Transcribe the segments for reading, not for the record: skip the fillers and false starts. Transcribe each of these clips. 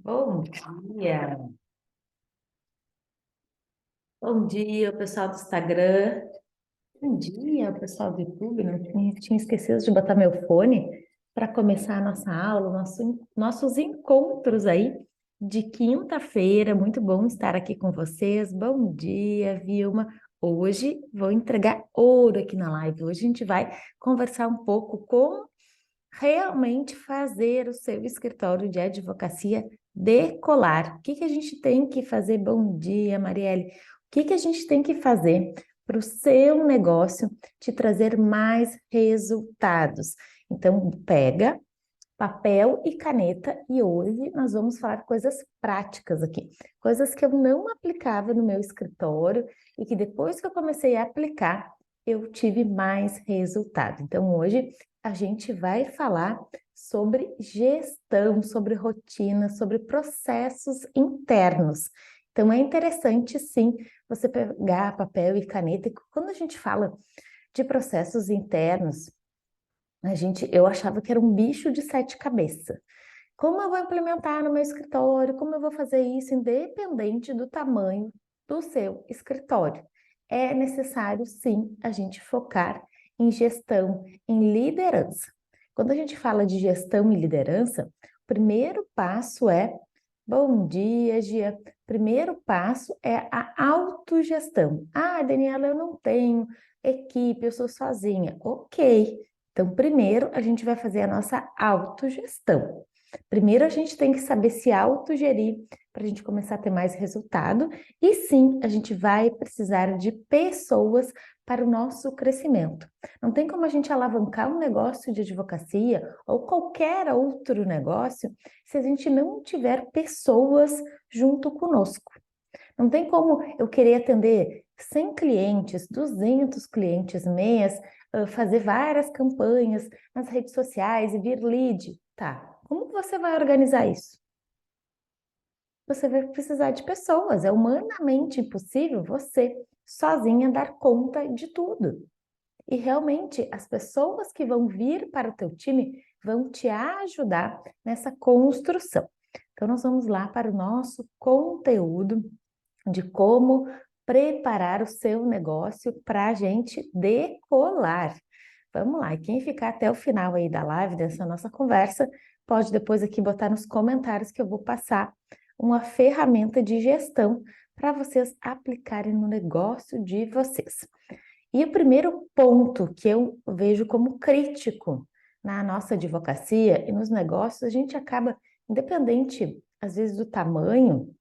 Bom dia, bom dia, pessoal do Instagram. Bom dia, pessoal do YouTube. Não tinha esquecido de botar meu fone para começar a nossa aula, nossos encontros aí de quinta-feira. Muito bom estar aqui com vocês. Bom dia, Vilma. Hoje vou entregar ouro aqui na live. Hoje a gente vai conversar um pouco como realmente fazer o seu escritório de advocacia decolar. O que que a gente tem que fazer? Bom dia, Marielle. O que que a gente tem que fazer para o seu negócio te trazer mais resultados? Então, pega papel e caneta e hoje nós vamos falar coisas práticas aqui, coisas que eu não aplicava no meu escritório e que depois que eu comecei a aplicar, eu tive mais resultado. Então hoje a gente vai falar sobre gestão, sobre rotina, sobre processos internos. Então é interessante sim você pegar papel e caneta e quando a gente fala de processos internos, eu achava que era um bicho de sete cabeças. Como eu vou implementar no meu escritório? Como eu vou fazer isso independente do tamanho do seu escritório? É necessário, sim, a gente focar em gestão, em liderança. Quando a gente fala de gestão e liderança, o primeiro passo é, bom dia, Gia. Primeiro passo é a autogestão. Ah, Daniela, eu não tenho equipe, eu sou sozinha. Ok. Então, primeiro a gente vai fazer a nossa autogestão. Primeiro a gente tem que saber se autogerir para a gente começar a ter mais resultado. E sim, a gente vai precisar de pessoas para o nosso crescimento. Não tem como a gente alavancar um negócio de advocacia ou qualquer outro negócio se a gente não tiver pessoas junto conosco. Não tem como eu querer atender 100 clientes, 200 clientes mês, fazer várias campanhas nas redes sociais e vir lead. Tá, como que você vai organizar isso? Você vai precisar de pessoas. É humanamente impossível você sozinha dar conta de tudo. E realmente as pessoas que vão vir para o teu time vão te ajudar nessa construção. Então nós vamos lá para o nosso conteúdo de como preparar o seu negócio para a gente decolar. Vamos lá, e quem ficar até o final aí da live, dessa nossa conversa, pode depois aqui botar nos comentários que eu vou passar uma ferramenta de gestão para vocês aplicarem no negócio de vocês. E o primeiro ponto que eu vejo como crítico na nossa advocacia e nos negócios, a gente acaba, independente, às vezes, do tamanho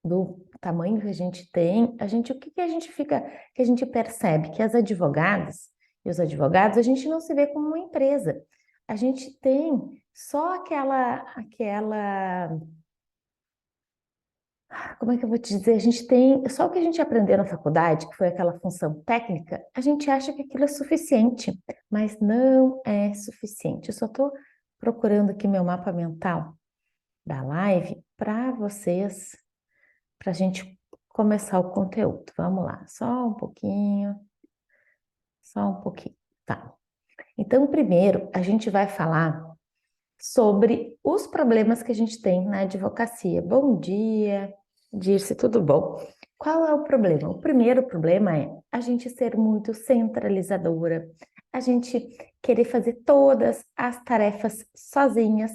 que a gente tem, o que que a gente fica, que a gente percebe que as advogadas e os advogados, a gente não se vê como uma empresa. A gente tem só como é que eu vou te dizer? A gente tem só o que a gente aprendeu na faculdade, que foi aquela função técnica, a gente acha que aquilo é suficiente, mas não é suficiente. Eu só estou procurando aqui meu mapa mental da live para vocês, para a gente começar o conteúdo. Vamos lá, só um pouquinho, só um pouquinho. Tá. Então, primeiro, a gente vai falar sobre os problemas que a gente tem na advocacia. Bom dia, Dirce, tudo bom? Qual é o problema? O primeiro problema é a gente ser muito centralizadora, a gente querer fazer todas as tarefas sozinhas.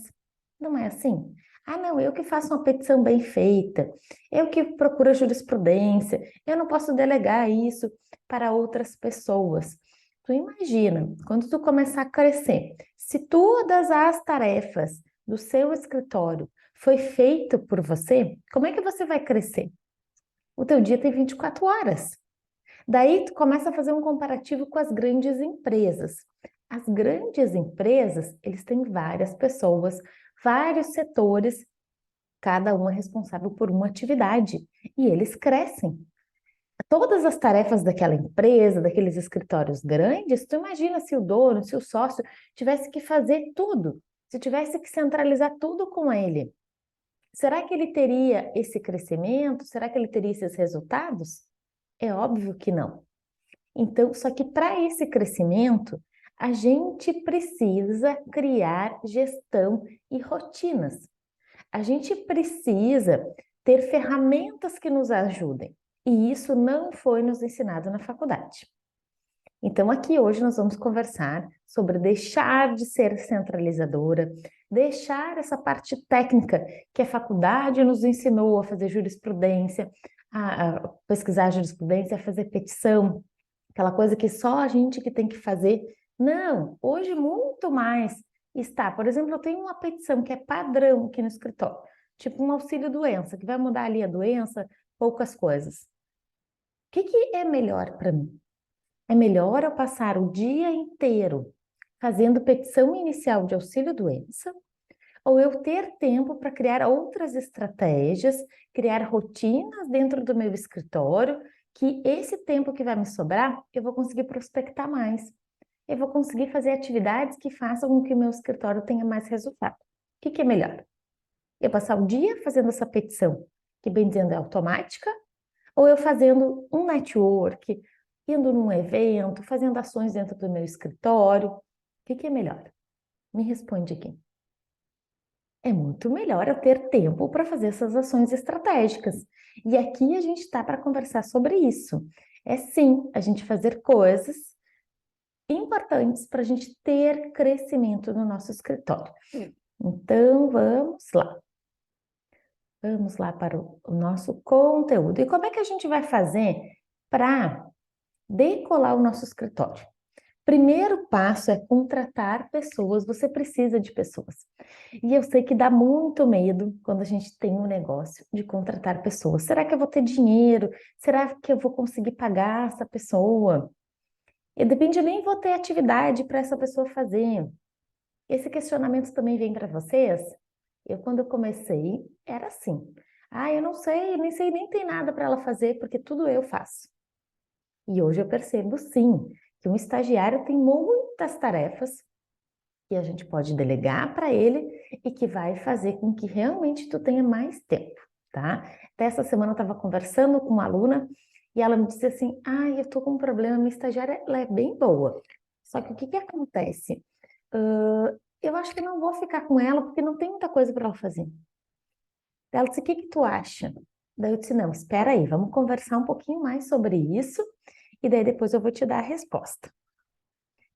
Não é assim? Ah, não, eu que faço uma petição bem feita, eu que procuro a jurisprudência, eu não posso delegar isso para outras pessoas. Tu imagina, quando tu começar a crescer, se todas as tarefas do seu escritório foi feito por você, como é que você vai crescer? O teu dia tem 24 horas. Daí tu começa a fazer um comparativo com as grandes empresas. As grandes empresas, eles têm várias pessoas, vários setores, cada um é responsável por uma atividade e eles crescem. Todas as tarefas daquela empresa, daqueles escritórios grandes, tu imagina se o dono, se o sócio tivesse que fazer tudo, se tivesse que centralizar tudo com ele. Será que ele teria esse crescimento? Será que ele teria esses resultados? É óbvio que não. Então, só que para esse crescimento, a gente precisa criar gestão e rotinas. A gente precisa ter ferramentas que nos ajudem. E isso não foi nos ensinado na faculdade. Então, aqui hoje nós vamos conversar sobre deixar de ser centralizadora, deixar essa parte técnica que a faculdade nos ensinou a fazer jurisprudência, a pesquisar jurisprudência, a fazer petição, aquela coisa que só a gente que tem que fazer. Não, hoje muito mais está. Por exemplo, eu tenho uma petição que é padrão aqui no escritório, tipo um auxílio-doença, que vai mudar ali a doença, poucas coisas. O que é melhor para mim? É melhor eu passar o dia inteiro fazendo petição inicial de auxílio-doença, ou eu ter tempo para criar outras estratégias, criar rotinas dentro do meu escritório, que esse tempo que vai me sobrar, eu vou conseguir prospectar mais. Eu vou conseguir fazer atividades que façam com que o meu escritório tenha mais resultado. O que é melhor? Eu passar o dia fazendo essa petição, que bem dizendo é automática, ou eu fazendo um network, indo num evento, fazendo ações dentro do meu escritório? O que é melhor? Me responde aqui. É muito melhor eu ter tempo para fazer essas ações estratégicas. E aqui a gente está para conversar sobre isso. É sim, a gente fazer coisas importantes para a gente ter crescimento no nosso escritório. Então, vamos lá. Vamos lá para o nosso conteúdo. E como é que a gente vai fazer para decolar o nosso escritório? Primeiro passo é contratar pessoas, você precisa de pessoas. E eu sei que dá muito medo quando a gente tem um negócio de contratar pessoas. Será que eu vou ter dinheiro? Será que eu vou conseguir pagar essa pessoa? E depende, eu nem vou ter atividade para essa pessoa fazer. Esse questionamento também vem para vocês? Quando eu comecei, era assim. Ah, eu não sei, nem sei, nem tem nada para ela fazer, porque tudo eu faço. E hoje eu percebo, sim, que um estagiário tem muitas tarefas que a gente pode delegar para ele e que vai fazer com que realmente tu tenha mais tempo, tá? Até essa semana eu estava conversando com uma aluna e ela me disse assim, eu tô com um problema, minha estagiária ela é bem boa. Só que o que acontece? Eu acho que não vou ficar com ela porque não tem muita coisa para ela fazer. Ela disse, o que tu acha? Daí eu disse, não, espera aí, vamos conversar um pouquinho mais sobre isso e daí depois eu vou te dar a resposta.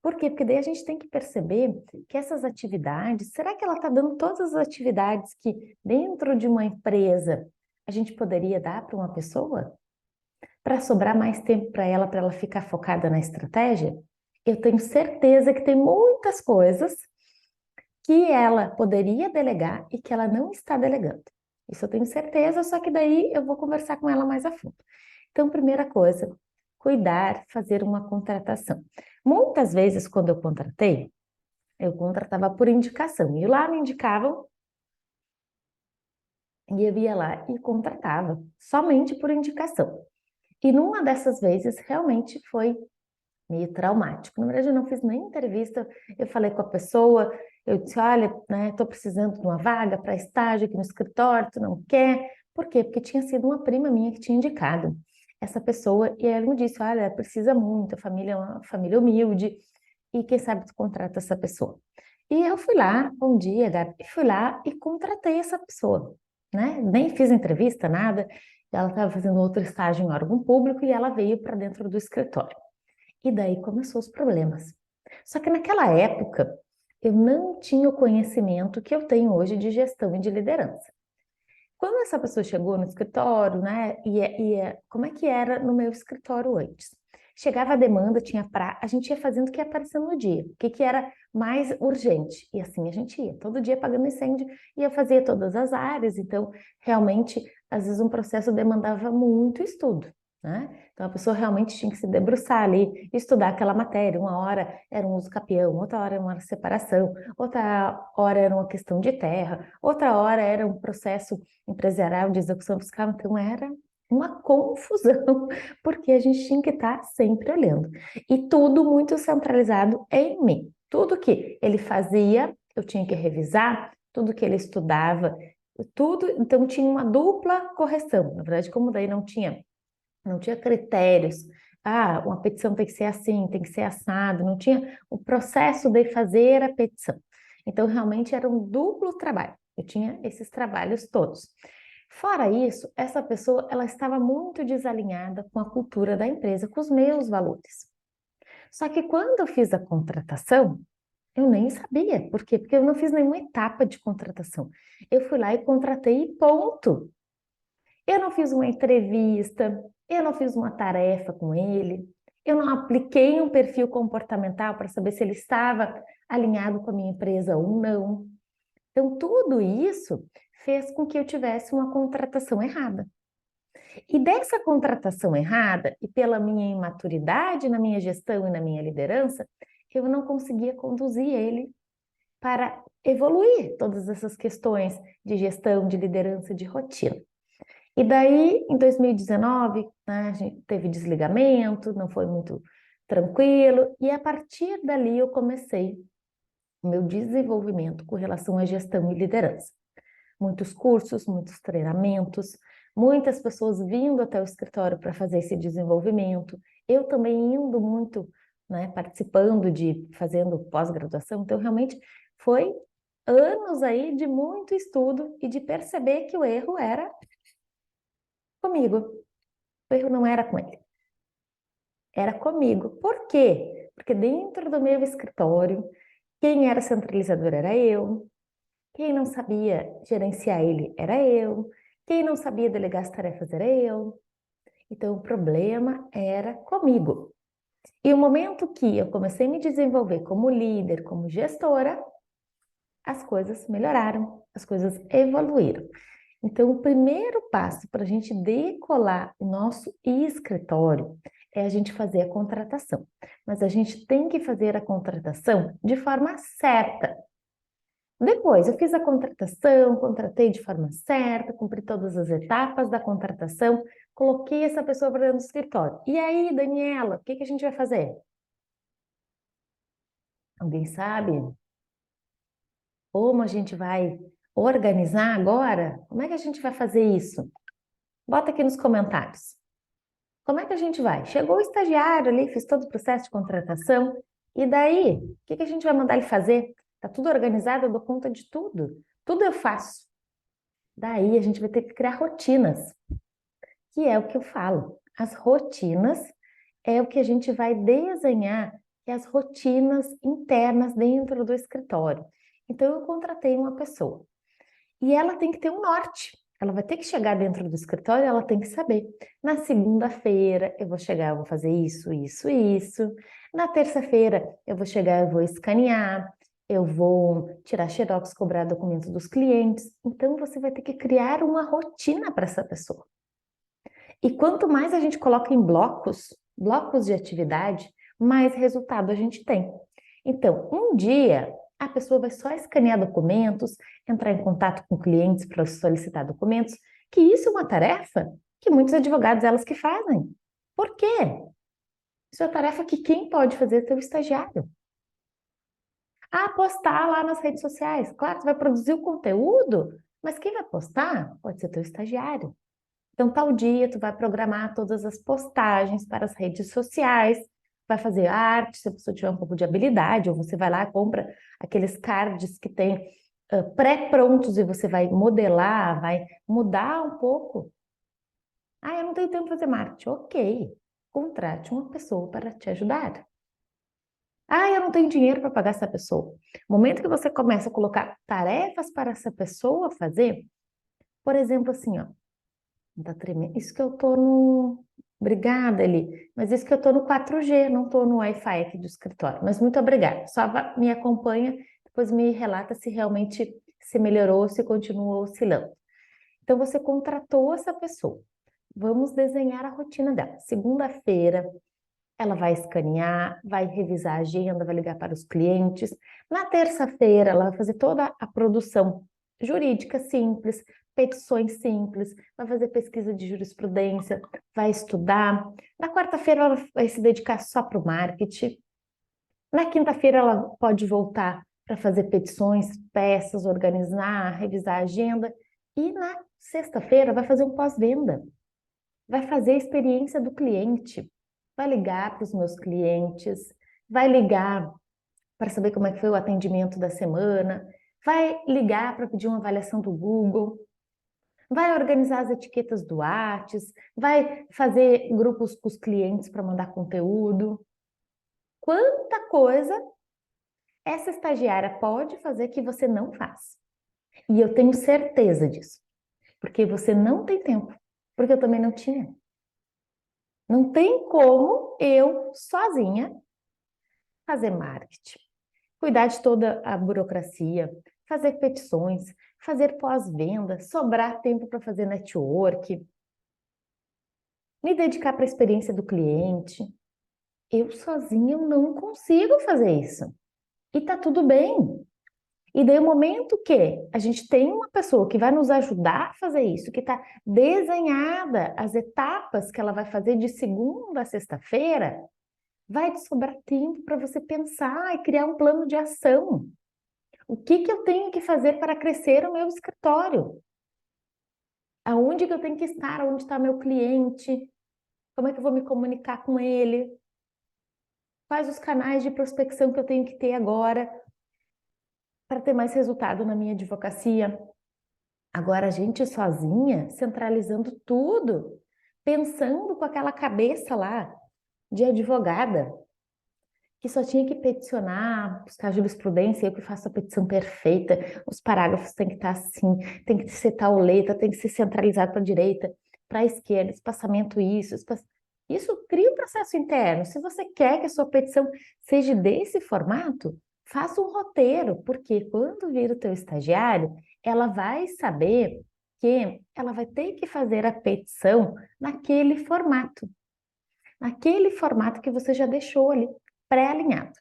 Por quê? Porque daí a gente tem que perceber que essas atividades, será que ela está dando todas as atividades que dentro de uma empresa a gente poderia dar para uma pessoa? Para sobrar mais tempo para ela ficar focada na estratégia? Eu tenho certeza que tem muitas coisas que ela poderia delegar e que ela não está delegando. Isso eu tenho certeza, só que daí eu vou conversar com ela mais a fundo. Então, primeira coisa, cuidar, fazer uma contratação. Muitas vezes, quando eu contratava por indicação. E lá me indicavam e eu ia lá e contratava, somente por indicação. E numa dessas vezes, realmente foi meio traumático. Na verdade, eu não fiz nem entrevista, eu falei com a pessoa, eu disse, olha, né, tô precisando de uma vaga para estágio aqui no escritório, tu não quer? Por quê? Porque tinha sido uma prima minha que tinha indicado essa pessoa, e ela me disse, olha, precisa muito, a família é uma família humilde, e quem sabe tu contrata essa pessoa. E eu fui lá, bom dia, Gabi, fui lá e contratei essa pessoa, né? Nem fiz entrevista, nada, ela estava fazendo outro estágio em órgão público e ela veio para dentro do escritório. E daí começou os problemas. Só que naquela época, eu não tinha o conhecimento que eu tenho hoje de gestão e de liderança. Quando essa pessoa chegou no escritório, né, como é que era no meu escritório antes? Chegava a demanda, a gente ia fazendo o que ia aparecendo no dia, o que era mais urgente. E assim a gente ia, todo dia apagando incêndio, e eu fazia todas as áreas, então realmente, às vezes um processo demandava muito estudo, né? Então a pessoa realmente tinha que se debruçar ali, estudar aquela matéria. Uma hora era um uso capião, outra hora era uma separação, outra hora era uma questão de terra, outra hora era um processo empresarial de execução fiscal, então era uma confusão, porque a gente tinha que estar sempre olhando. E tudo muito centralizado em mim. Tudo que ele fazia, eu tinha que revisar, tudo que ele estudava, tudo, então tinha uma dupla correção. Na verdade, como daí não tinha critérios. Uma petição tem que ser assim, tem que ser assado, não tinha o processo de fazer a petição. Então, realmente era um duplo trabalho. Eu tinha esses trabalhos todos. Fora isso, essa pessoa, ela estava muito desalinhada com a cultura da empresa, com os meus valores. Só que quando eu fiz a contratação, eu nem sabia. Por quê? Porque eu não fiz nenhuma etapa de contratação. Eu fui lá e contratei e ponto. Eu não fiz uma entrevista, eu não fiz uma tarefa com ele, eu não apliquei um perfil comportamental para saber se ele estava alinhado com a minha empresa ou não. Então, tudo isso fez com que eu tivesse uma contratação errada. E dessa contratação errada, e pela minha imaturidade na minha gestão e na minha liderança, eu não conseguia conduzir ele para evoluir todas essas questões de gestão, de liderança, de rotina. E daí, em 2019, né, a gente teve desligamento, não foi muito tranquilo, e a partir dali eu comecei o meu desenvolvimento com relação à gestão e liderança. Muitos cursos, muitos treinamentos, muitas pessoas vindo até o escritório para fazer esse desenvolvimento, eu também indo muito, né, participando fazendo pós-graduação, então realmente foi anos aí de muito estudo e de perceber que o erro era comigo. O erro não era com ele, era comigo. Por quê? Porque dentro do meu escritório, quem era centralizador era eu, quem não sabia gerenciar ele era eu, quem não sabia delegar as tarefas era eu. Então, o problema era comigo. E o momento que eu comecei a me desenvolver como líder, como gestora, as coisas melhoraram, as coisas evoluíram. Então, o primeiro passo para a gente decolar o nosso escritório é a gente fazer a contratação. Mas a gente tem que fazer a contratação de forma certa. Depois, eu fiz a contratação, contratei de forma certa, cumpri todas as etapas da contratação, coloquei essa pessoa para dentro do escritório. E aí, Daniela, o que a gente vai fazer? Alguém sabe? Como a gente vai organizar agora? Como é que a gente vai fazer isso? Bota aqui nos comentários. Como é que a gente vai? Chegou o estagiário ali, fiz todo o processo de contratação, e daí? O que a gente vai mandar ele fazer? Tá tudo organizado, eu dou conta de tudo. Tudo eu faço. Daí a gente vai ter que criar rotinas, que é o que eu falo. As rotinas é o que a gente vai desenhar, que é as rotinas internas dentro do escritório. Então eu contratei uma pessoa e ela tem que ter um norte. Ela vai ter que chegar dentro do escritório, ela tem que saber. Na segunda-feira eu vou chegar, eu vou fazer isso, isso, isso. Na terça-feira eu vou chegar, eu vou escanear, eu vou tirar xerox, cobrar documentos dos clientes. Então você vai ter que criar uma rotina para essa pessoa. E quanto mais a gente coloca em blocos, blocos de atividade, mais resultado a gente tem. Então, um dia a pessoa vai só escanear documentos, entrar em contato com clientes para solicitar documentos, que isso é uma tarefa que muitos advogados elas que fazem. Por quê? Isso é uma tarefa que quem pode fazer é o estagiário. Ah, postar lá nas redes sociais. Claro, você vai produzir o conteúdo, mas quem vai postar pode ser teu estagiário. Então, tal dia, tu vai programar todas as postagens para as redes sociais, vai fazer arte, se a pessoa tiver um pouco de habilidade, ou você vai lá e compra aqueles cards que tem pré-prontos e você vai modelar, vai mudar um pouco. Ah, eu não tenho tempo para fazer marketing. Ok, contrate uma pessoa para te ajudar. Ah, eu não tenho dinheiro para pagar essa pessoa. No momento que você começa a colocar tarefas para essa pessoa fazer, por exemplo, assim, ó, tá tremendo. Isso que eu tô no. Obrigada, Eli. Mas isso que eu tô no 4G, não tô no Wi-Fi aqui do escritório. Mas muito obrigada. Só me acompanha, depois me relata se realmente se melhorou, se continua oscilando. Então, você contratou essa pessoa. Vamos desenhar a rotina dela. Segunda-feira, ela vai escanear, vai revisar a agenda, vai ligar para os clientes. Na terça-feira, ela vai fazer toda a produção jurídica simples, petições simples, vai fazer pesquisa de jurisprudência, vai estudar. Na quarta-feira, ela vai se dedicar só para o marketing. Na quinta-feira, ela pode voltar para fazer petições, peças, organizar, revisar a agenda. E na sexta-feira, vai fazer um pós-venda. Vai fazer a experiência do cliente. Vai ligar para os meus clientes, vai ligar para saber como é que foi o atendimento da semana, vai ligar para pedir uma avaliação do Google, vai organizar as etiquetas do Whats, vai fazer grupos com os clientes para mandar conteúdo. Quanta coisa essa estagiária pode fazer que você não faz. E eu tenho certeza disso, porque você não tem tempo, porque eu também não tinha. Não tem como eu, sozinha, fazer marketing, cuidar de toda a burocracia, fazer petições, fazer pós-venda, sobrar tempo para fazer network, me dedicar para a experiência do cliente. Eu sozinha eu não consigo fazer isso. E tá tudo bem. E daí o momento que a gente tem uma pessoa que vai nos ajudar a fazer isso, que está desenhada as etapas que ela vai fazer de segunda a sexta-feira, vai te sobrar tempo para você pensar e criar um plano de ação. O que que eu tenho que fazer para crescer o meu escritório? Aonde que eu tenho que estar? Onde está meu cliente? Como é que eu vou me comunicar com ele? Quais os canais de prospecção que eu tenho que ter agora para ter mais resultado na minha advocacia? Agora a gente sozinha, centralizando tudo, pensando com aquela cabeça lá de advogada, que só tinha que peticionar, buscar jurisprudência, eu que faço a petição perfeita, os parágrafos têm que estar assim, tem que ser tal letra, tem que ser centralizado para a direita, para a esquerda, espaçamento isso, isso cria um processo interno. Se você quer que a sua petição seja desse formato, faça um roteiro, porque quando vir o teu estagiário, ela vai saber que ela vai ter que fazer a petição naquele formato que você já deixou ali pré-alinhado.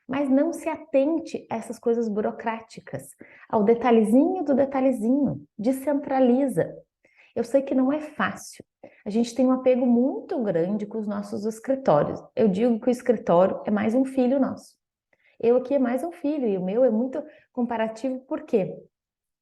Mas não se atente a essas coisas burocráticas, ao detalhezinho do detalhezinho, descentraliza. Eu sei que não é fácil. A gente tem um apego muito grande com os nossos escritórios. Eu digo que o escritório é mais um filho nosso. Eu aqui é mais um filho e o meu é muito comparativo, por quê?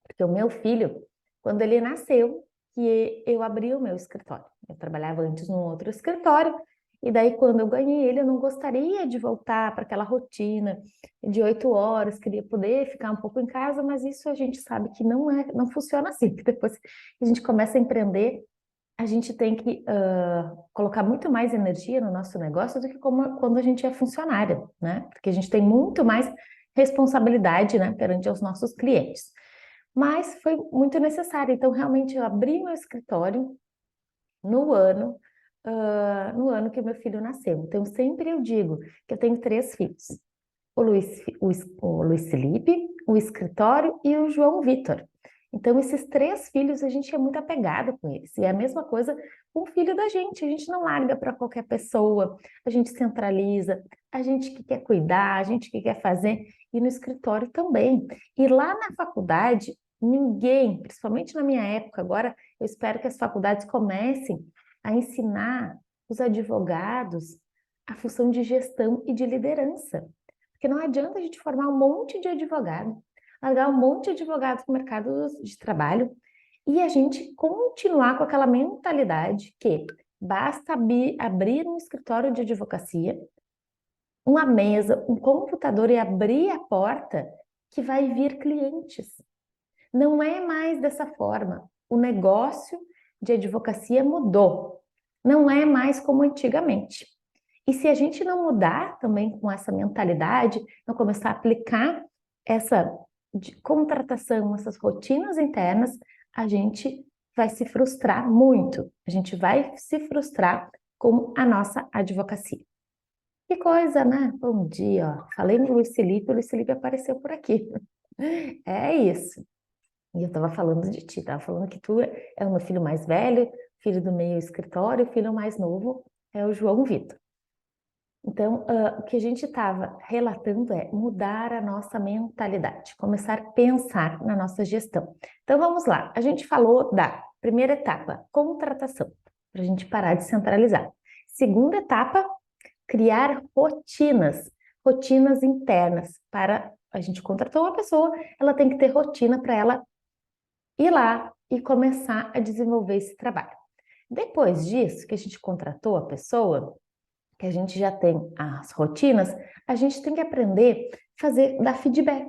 Porque o meu filho, quando ele nasceu, que eu abri o meu escritório. Eu trabalhava antes num outro escritório, e daí quando eu ganhei ele, eu não gostaria de voltar para aquela rotina de 8 horas, queria poder ficar um pouco em casa, mas isso a gente sabe que não funciona assim, que depois que a gente começa a empreender, a gente tem que colocar muito mais energia no nosso negócio do que quando a gente é funcionário, né? Porque a gente tem muito mais responsabilidade, né, perante os nossos clientes. Mas foi muito necessário. Então, realmente, eu abri meu escritório no ano, no ano que o meu filho nasceu. Então, sempre eu digo que eu tenho 3 filhos. O Luiz Felipe, o escritório e o João Vitor. Então, esses 3 filhos, a gente é muito apegada com eles. E é a mesma coisa com o filho da gente. A gente não larga para qualquer pessoa, a gente centraliza, a gente que quer cuidar, a gente que quer fazer, e no escritório também. E lá na faculdade, ninguém, principalmente na minha época, agora eu espero que as faculdades comecem a ensinar os advogados a função de gestão e de liderança. Porque não adianta a gente formar um monte de advogado, largar um monte de advogados no mercado de trabalho e a gente continuar com aquela mentalidade que basta abrir um escritório de advocacia, uma mesa, um computador e abrir a porta que vai vir clientes. Não é mais dessa forma. O negócio de advocacia mudou. Não é mais como antigamente. E se a gente não mudar também com essa mentalidade, não começar a aplicar essa contratação, essas rotinas internas, a gente vai se frustrar muito. A gente vai se frustrar com a nossa advocacia. Que coisa, né? Bom dia, ó. Falei no Luiz Felipe, o Luiz Felipe apareceu por aqui. É isso. E eu estava falando de ti, estava falando que tu é o meu filho mais velho, filho do meio escritório, o filho mais novo é o João Vitor. Então, o que a gente estava relatando é mudar a nossa mentalidade, começar a pensar na nossa gestão. Então, vamos lá. A gente falou da primeira etapa, contratação, para a gente parar de centralizar. Segunda etapa, criar rotinas, rotinas internas para a gente contratou uma pessoa, ela tem que ter rotina para ela ir lá e começar a desenvolver esse trabalho. Depois disso, que a gente contratou a pessoa, que a gente já tem as rotinas, a gente tem que aprender a dar feedback.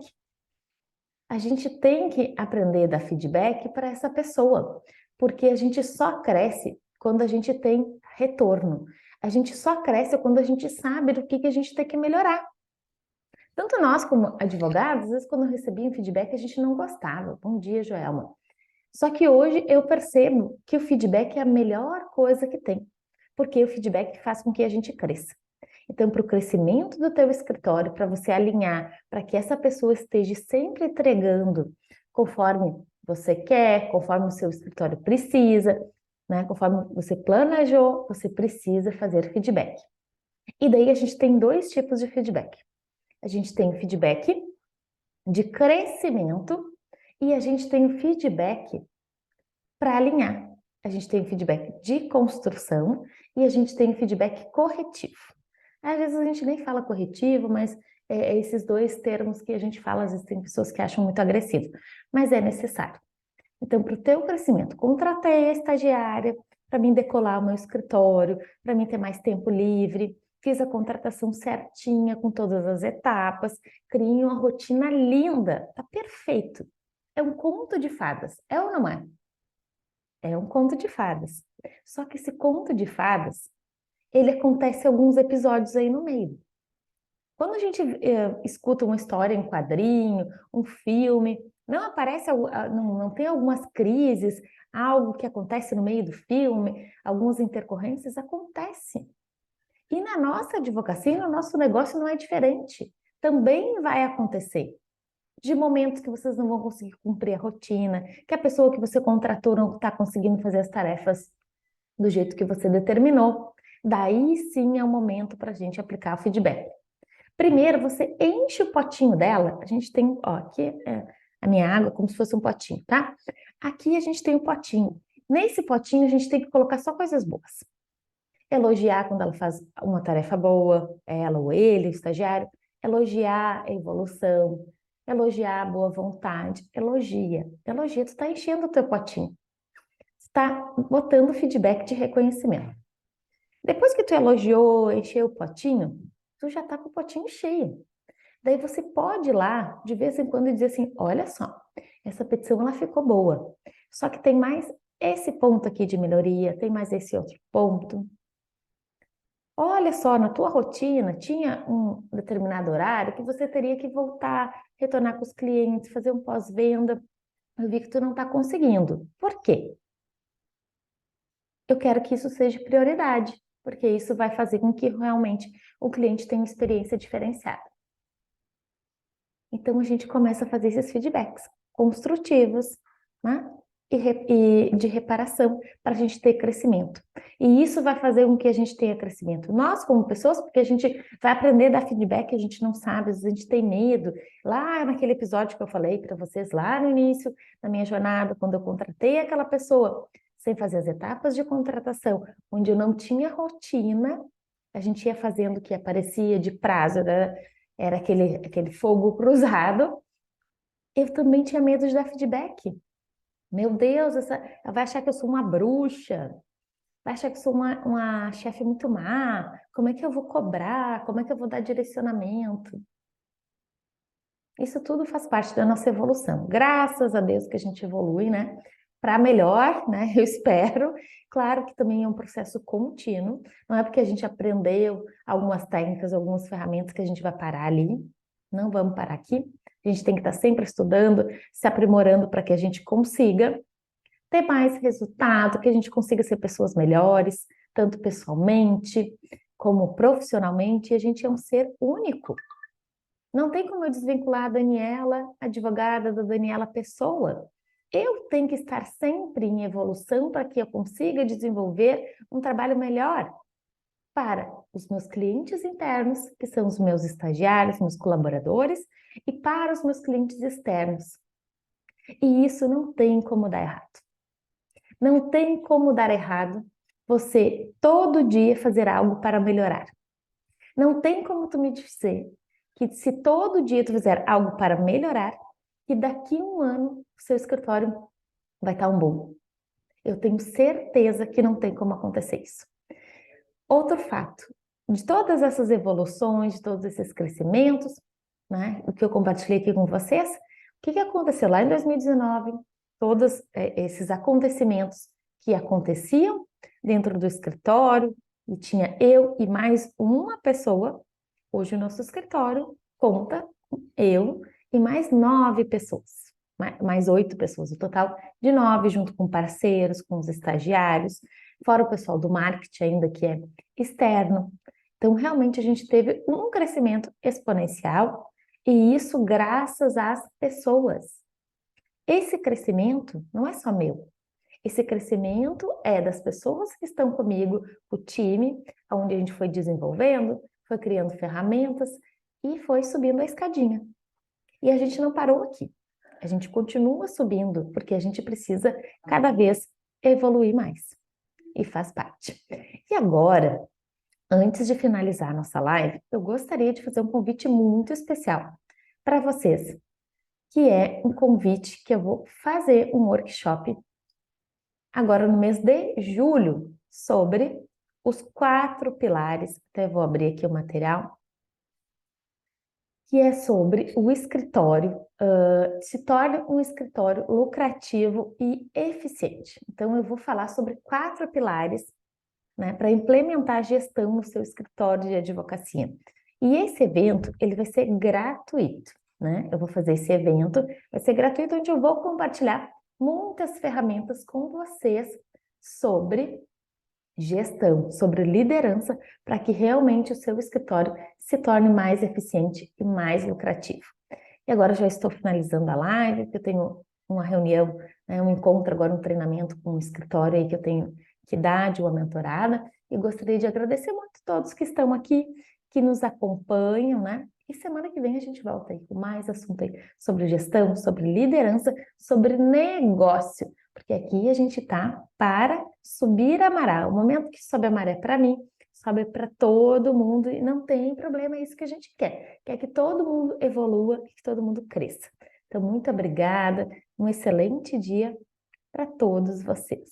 A gente tem que aprender a dar feedback para essa pessoa, porque a gente só cresce quando a gente tem retorno. A gente só cresce quando a gente sabe do que a gente tem que melhorar. Tanto nós como advogados, às vezes quando recebia um feedback a gente não gostava. Bom dia, Joelma. Só que hoje eu percebo que o feedback é a melhor coisa que tem, porque o feedback faz com que a gente cresça. Então, para o crescimento do teu escritório, para você alinhar, para que essa pessoa esteja sempre entregando conforme você quer, conforme o seu escritório precisa, né? Conforme você planejou, você precisa fazer feedback. E daí a gente tem dois tipos de feedback. A gente tem o feedback de crescimento e a gente tem o feedback para alinhar. A gente tem o feedback de construção e a gente tem o feedback corretivo. Às vezes a gente nem fala corretivo, mas é esses dois termos que a gente fala, às vezes tem pessoas que acham muito agressivo, mas é necessário. Então, para o teu crescimento, contratei a estagiária para mim decolar o meu escritório, para mim ter mais tempo livre, fiz a contratação certinha, com todas as etapas, criei uma rotina linda, tá perfeito. É um conto de fadas, é ou não é? É um conto de fadas. Só que esse conto de fadas, ele acontece alguns episódios aí no meio. Quando a gente escuta uma história em quadrinho, um filme, não aparece, não tem algumas crises, algo que acontece no meio do filme, algumas intercorrências, acontece. E na nossa advocacia, no nosso negócio não é diferente. Também vai acontecer. De momentos que vocês não vão conseguir cumprir a rotina, que a pessoa que você contratou não está conseguindo fazer as tarefas do jeito que você determinou. Daí sim é o momento para a gente aplicar o feedback. Primeiro, você enche o potinho dela. A gente tem, ó, aqui é a minha água como se fosse um potinho, tá? Aqui a gente tem um potinho. Nesse potinho a gente tem que colocar só coisas boas. Elogiar quando ela faz uma tarefa boa, ela ou ele, o estagiário. Elogiar a evolução. Elogiar a boa vontade. Elogia. Elogia, tu está enchendo o teu potinho. Está botando feedback de reconhecimento. Depois que tu elogiou, encheu o potinho, tu já está com o potinho cheio. Daí você pode ir lá, de vez em quando, e dizer assim, olha só, essa petição ela ficou boa, só que tem mais esse ponto aqui de melhoria, tem mais esse outro ponto. Olha só, na tua rotina tinha um determinado horário que você teria que voltar, retornar com os clientes, fazer um pós-venda. Eu vi que tu não está conseguindo. Por quê? Eu quero que isso seja prioridade, porque isso vai fazer com que realmente o cliente tenha uma experiência diferenciada. Então a gente começa a fazer esses feedbacks construtivos, né? E de reparação para a gente ter crescimento. E isso vai fazer com que a gente tenha crescimento. Nós, como pessoas, porque a gente vai aprender a dar feedback, a gente não sabe, às vezes a gente tem medo. Lá naquele episódio que eu falei para vocês, lá no início da minha jornada, quando eu contratei aquela pessoa, sem fazer as etapas de contratação, onde eu não tinha rotina, a gente ia fazendo o que aparecia de prazo, era aquele fogo cruzado. Eu também tinha medo de dar feedback. Meu Deus, ela vai achar que eu sou uma bruxa, vai achar que eu sou uma chefe muito má. Como é que eu vou cobrar? Como é que eu vou dar direcionamento? Isso tudo faz parte da nossa evolução. Graças a Deus que a gente evolui, né? Para melhor, né? Eu espero. Claro que também é um processo contínuo. Não é porque a gente aprendeu algumas técnicas, algumas ferramentas que a gente vai parar ali. Não vamos parar aqui. A gente tem que estar sempre estudando, se aprimorando para que a gente consiga ter mais resultado, que a gente consiga ser pessoas melhores, tanto pessoalmente como profissionalmente. E a gente é um ser único. Não tem como eu desvincular a Daniela, advogada da Daniela pessoa. Eu tenho que estar sempre em evolução para que eu consiga desenvolver um trabalho melhor para os meus clientes internos, que são os meus estagiários, meus colaboradores, e para os meus clientes externos. E isso não tem como dar errado. Não tem como dar errado você todo dia fazer algo para melhorar. Não tem como tu me dizer que se todo dia tu fizer algo para melhorar, que daqui a um ano o seu escritório vai estar um bom. Eu tenho certeza que não tem como acontecer isso. Outro fato, de todas essas evoluções, de todos esses crescimentos, né, o que eu compartilhei aqui com vocês, o que aconteceu lá em 2019? Todos esses acontecimentos que aconteciam dentro do escritório, e tinha eu e mais uma pessoa. Hoje o nosso escritório conta eu e mais 9 pessoas, mais 8 pessoas, o total de 9, junto com parceiros, com os estagiários, fora o pessoal do marketing ainda que é externo. Então, realmente, a gente teve um crescimento exponencial e isso graças às pessoas. Esse crescimento não é só meu. Esse crescimento é das pessoas que estão comigo, o time, onde a gente foi desenvolvendo, foi criando ferramentas e foi subindo a escadinha. E a gente não parou aqui. A gente continua subindo, porque a gente precisa cada vez evoluir mais. E faz parte. E agora, antes de finalizar a nossa live, eu gostaria de fazer um convite muito especial para vocês, que é um convite que eu vou fazer um workshop agora no mês de julho sobre os 4 pilares. Até vou abrir aqui o material, que é sobre o escritório, se torne um escritório lucrativo e eficiente. Então, eu vou falar sobre 4 pilares, né, para implementar a gestão no seu escritório de advocacia. E esse evento, ele vai ser gratuito, né? Eu vou fazer esse evento, vai ser gratuito, onde eu vou compartilhar muitas ferramentas com vocês sobre gestão, sobre liderança, para que realmente o seu escritório se torne mais eficiente e mais lucrativo. E agora já estou finalizando a live, porque eu tenho uma reunião, né, um encontro agora, um treinamento com um escritório aí que eu tenho que dar de uma mentorada, e gostaria de agradecer muito a todos que estão aqui, que nos acompanham, né? E semana que vem a gente volta aí com mais assunto aí sobre gestão, sobre liderança, sobre negócio, porque aqui a gente tá para subir a maré. O momento que sobe a maré para mim, sobe para todo mundo e não tem problema, é isso que a gente quer. Quer que todo mundo evolua e que todo mundo cresça. Então, muito obrigada, um excelente dia para todos vocês.